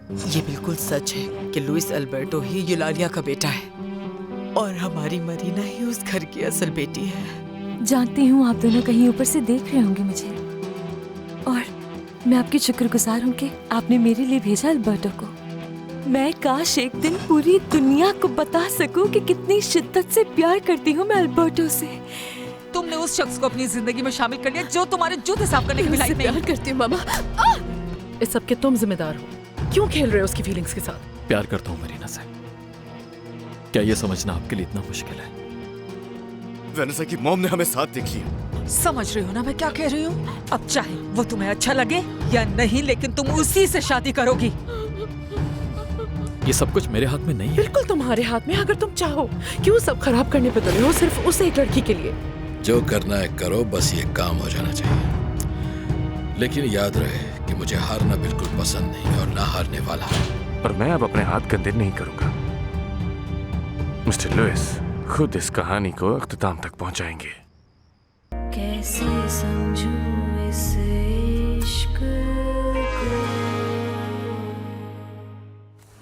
ये बिल्कुल सच है कि लुइस अल्बर्टो ही यूलालिया का बेटा है और हमारी मरीना ही उस घर की असल बेटी है। जानती हूँ आप दोनों कहीं ऊपर से देख रहे होंगे मुझे, और मैं आपकी शुक्रगुजार हूँ कि आपने मेरे लिए भेजा अल्बर्टो को। मैं काश एक दिन पूरी दुनिया को बता सकूं कि कितनी शिद्दत से प्यार करती हूँ मैं अल्बर्टो से। तुमने उस शख्स को अपनी जिंदगी में शामिल कर लिया जो तुम्हारे जूते साफ करने के लायक नहीं। प्यार करती हूँ मामा। इस सब के तुम जिम्मेदार हो। क्यों खेल रहे हो उसकी फीलिंग्स के साथ? प्यार करता हूँ मरीना से। क्या ये समझना आपके लिए इतना मुश्किल है? वेनेसा की मॉम ने हमें साथ देख लिया। समझ रही हो ना मैं क्या कह रही हूँ? अब चाहे वो तुम्हें अच्छा लगे या नहीं, लेकिन तुम उसी से शादी करोगी। ये सब कुछ मेरे हाथ में नहीं है। बिल्कुल तुम्हारे हाथ में। अगर तुम चाहो, क्यों सब खराब करने पे तुले हो सिर्फ उस एक लड़की के लिए? जो करना है करो, बस ये काम हो जाना चाहिए। लेकिन याद रहे कि मुझे हारना बिल्कुल पसंद नहीं और ना हारने वाला। पर मैं अब अपने हाथ गंदे नहीं करूंगा। मिस्टर लुइस खुद इस कहानी को अख्ताम तक पहुंचाएंगे। कैसे समझूं इसे